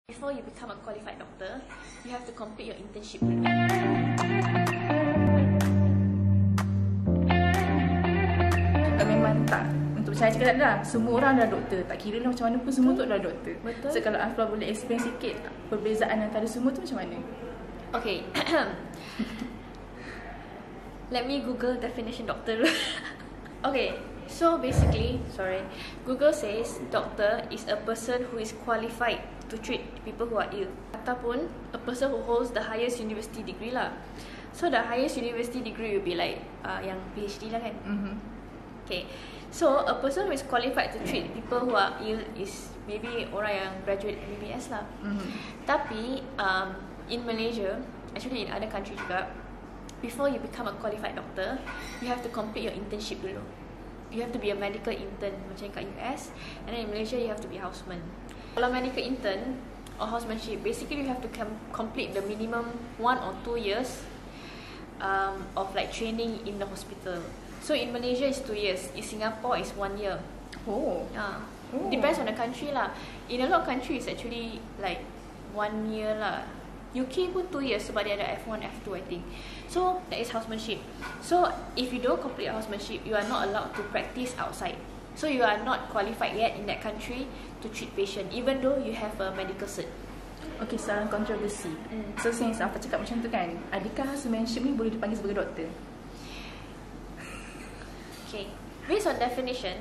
Before you become a qualified doctor, you have to complete your internship. Memang tak, untuk saya cakap tak adalah semua orang adalah doktor. Tak kira lah macam mana pun semua tu adalah doktor. Betul. So kalau Afla boleh explain sikit perbezaan antara semua tu macam mana? Okay. Let me Google definition doctor. Okay, so basically, Google says doctor is a person who is qualified to treat people who are ill, ataupun a person who holds the highest university degree lah. So the highest university degree will be like yang PhD lah kan. Okay, so a person who is qualified to treat people who are ill is maybe orang yang graduate MBBS lah. Tapi in Malaysia, actually in other countries juga, before you become a qualified doctor, you have to complete your internship dulu. You have to be a medical intern macam kat US, and then in Malaysia you have to be houseman. Kalau medical intern or housemanship, basically you have to complete the minimum 1 or 2 years of like training in the hospital. So in Malaysia it's 2 years, in Singapore it's 1 year. Depends on the country lah. In a lot of countries actually like 1 year lah. UK pun 2 years sebab dia ada F1, F2 I think. So that is housemanship. So if you don't complete housemanship, you are not allowed to practice outside. So you are not qualified yet in that country to treat patient, even though you have a medical cert. Okay, soalan kontroversi. So since apa cakap macam tu kan, adakah housemanship ni boleh dipanggil sebagai doktor? Okay, based on definition,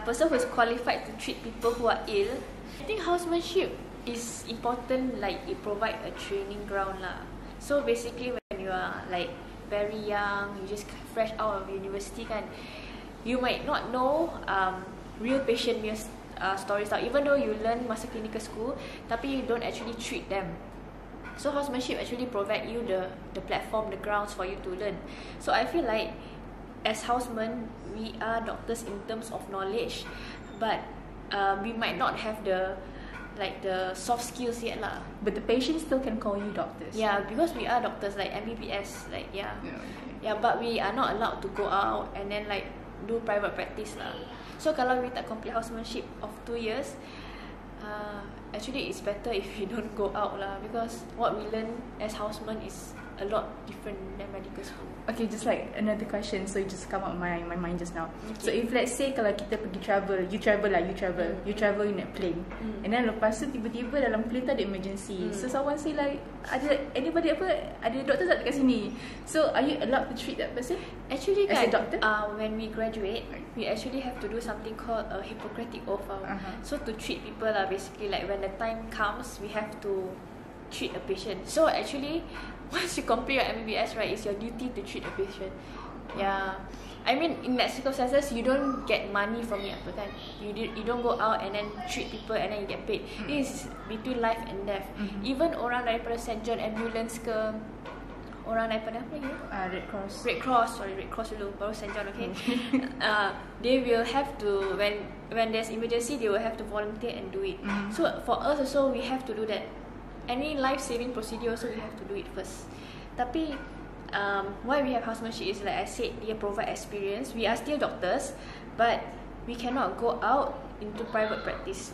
person who is qualified to treat people who are ill, I think housemanship is important, like it provide a training ground lah. So basically when you are like very young, you just fresh out of university kan, you might not know real patient stories lah. Even though you learn masa clinical school, tapi you don't actually treat them. So housemanship actually provide you the platform, the grounds for you to learn. So I feel like as housemen, we are doctors in terms of knowledge, but we might not have the soft skills yet lah. But the patient still can call you doctors. Yeah, because we are doctors like MBBS, like but we are not allowed to go out and then like do private practice lah. So kalau we tak complete housemanship of 2 years, actually it's better if we don't go out lah, because what we learn as houseman is a lot different than medical school. Okay, just like another question, so it just come up my mind just now. Okay. So if let's say kalau kita pergi travel, you travel in a plane, and then lepas tu tiba-tiba dalam plane tu ada emergency. So someone say like, ada doktor tak dekat sini? So are you allowed to treat that person? Actually as kan, a doctor? When we graduate, we actually have to do something called a Hippocratic Oath. So to treat people lah, basically like when the time comes, we have to treat a patient. So actually, once you complete your MBBS, right, it's your duty to treat a patient. Yeah, I mean in that circumstances, you don't get money from it, apa kan? You don't go out and then treat people and then you get paid. This is between life and death. Even orang daripada St. John Ambulance ke, orang daripada apa lagi? Red Cross dulu, baru St. John, okay? They will have to, when there's emergency, they will have to volunteer and do it. So for us also, we have to do that. Any life-saving procedure also we have to do it first. Tapi why we have housemanship is like I said, dia provide experience. We are still doctors, but we cannot go out into private practice.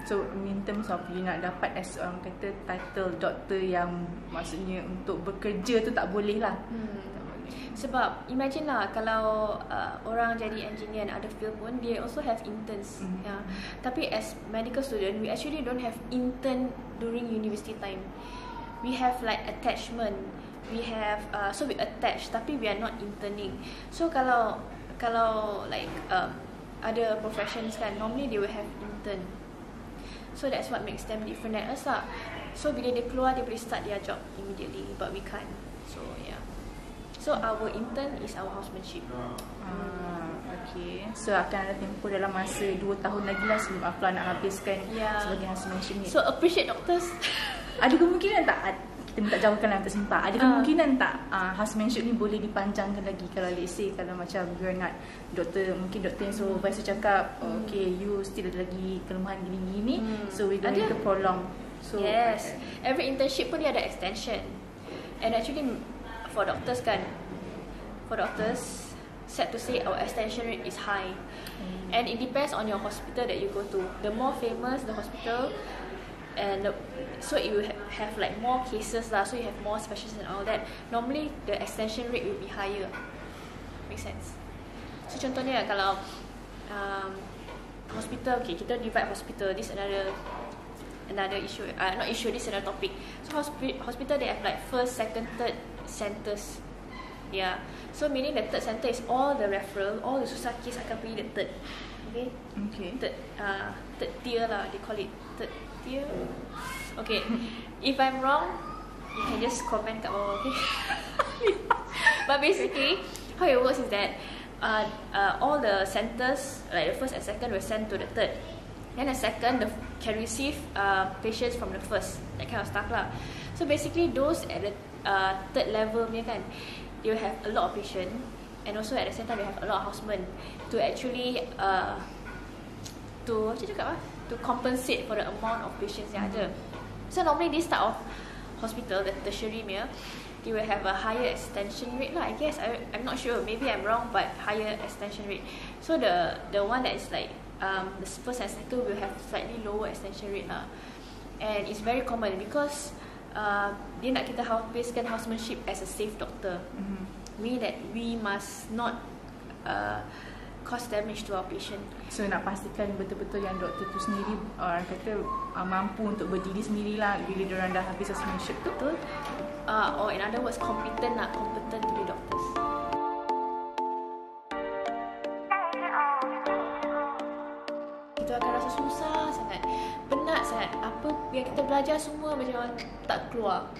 So in terms of you nak dapat as orang kata title doktor yang maksudnya untuk bekerja tu tak boleh lah. Sebab imagine lah kalau orang jadi engineer and other field pun, they also have interns. Tapi as medical student, we actually don't have intern during university time. We have like attachment. We have so we attach, tapi we are not interning. So kalau like other professions kan, normally they will have intern. So that's what makes them different than us lah. So bila dia keluar, dia boleh start their job immediately, but we can't. So yeah. So our intern is our housemanship. Okay. So akan ada tempoh dalam masa 2 tahun lagi lah sebelum Afla nak habiskan sebagai housemanship ni. So appreciate doctors. Ada kemungkinan tak, kita minta jawabkan dalam tersempat, ada kemungkinan tak housemanship ni boleh dipanjangkan lagi? Kalau let's say kalau macam you're not doktor, mungkin doktor yang supervisor cakap, okay, you still ada lagi kelemahan gini-gini, so we're going to prolong. So yes, every internship pun dia ada extension. And actually for doctors kan, sad to say our extension rate is high. And it depends on your hospital that you go to. The more famous the hospital, and so it will have like more cases lah, so you have more specialists and all that. Normally the extension rate will be higher. Make sense? So contohnya kalau hospital, okay, kita divide hospital. This another issue. Not issue. This another topic. So hospital they have like first, second, third centers. Yeah. So meaning the third center is all the referral, all the susah case akan pergi the third. Okay. Okay. Third tier lah. They call it third tier. Okay. If I'm wrong, you can just comment kat bawah. Okay. But basically, how it works is that all the centers, like the first and second, will send to the third. Then the second can receive patients from the first, that kind of stuff lah. So basically, those at the third level punya kan, they will have a lot of patients, and also at the same time they have a lot of housemen to actually to compensate for the amount of patients yang ada. So normally this type of hospital, the tertiary punya, they will have a higher extension rate lah, I guess. I'm not sure, maybe I'm wrong, but higher extension rate. So the one that is like the first and second will have slightly lower extension rate lah. And it's very common because dia nak kita basically housemanship as a safe doctor. Meaning that we must not cause damage to our patient. So nak pastikan betul-betul yang doktor tu sendiri orang kata mampu untuk berdiri sendirilah bila diorang dah habis housemanship tu. Betul. Or in other words, competent to be doctors. Kita akan rasa susah sangat, penat sangat. Apa yang kita belajar semua macam tak keluar.